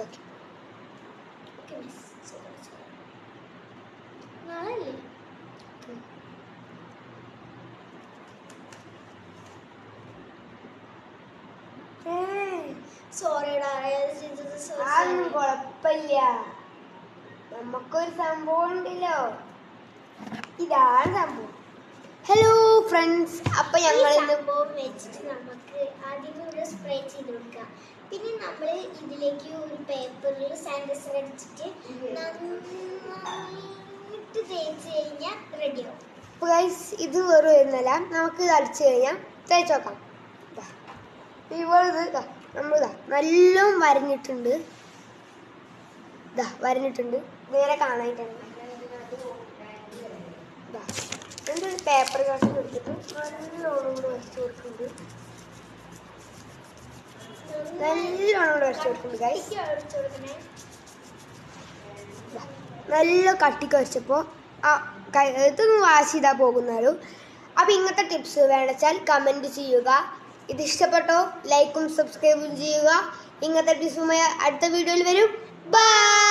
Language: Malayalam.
ഓക്കെ നാളെ സോറിടാ അതൊന്നും കുഴപ്പമില്ല. നമുക്കൊരു സംഭവം ഉണ്ടല്ലോ, ഇതാണ് സംഭവം. ഹലോ ഫ്രണ്ട്സ്, അപ്പൊ ഞങ്ങൾ സംഭവം വെച്ചിട്ട് നമുക്ക് ആദ്യം ഇവിടെ സ്പ്രേ ചെയ്ത് കൊടുക്കാം. പിന്നെ നമ്മൾ ഇതിലേക്ക് ഒരു പേപ്പറിൽ സാനിറ്റൈസർ അടിച്ചിട്ട് നന്നായിട്ട് തേച്ച് കഴിഞ്ഞാൽ റെഡിയാവും. ഗൈസ് ഇത് വെറും വരുന്നില്ല, നമുക്ക് ഇത് അടിച്ചു കഴിഞ്ഞാൽ തേച്ച് നോക്കാം. ഇത് നമ്മളിതാ നല്ലോണം വരഞ്ഞിട്ടുണ്ട്, ഇതാ വരഞ്ഞിട്ടുണ്ട്, നേരെ കാണാനായിട്ടുണ്ട്. എന്തൊരു പേപ്പർ കഷ്ണം എടുത്തിട്ട് നല്ലോണം കൂടെ വരച്ച് കൊടുക്കുന്നുണ്ട്, നല്ലോണം കൂടെ വരച്ച് കൊടുക്കുന്നുണ്ട് ഗൈസ്. നല്ല കട്ടിക്ക് വരച്ചപ്പോൾ ഇതൊന്നും വാഷ് ചെയ്താൽ പോകുന്നാലും. അപ്പോൾ ഇങ്ങനത്തെ ടിപ്സ് വേണമെച്ചാൽ കമൻറ്റ് ചെയ്യുക. ഇത് ഇഷ്ടപ്പെട്ടോ ലൈക്കും സബ്സ്ക്രൈബും ചെയ്യുക. ഇങ്ങനത്തെ ടിപ്സുമായി അടുത്ത വീഡിയോയിൽ വരും. ബൈ.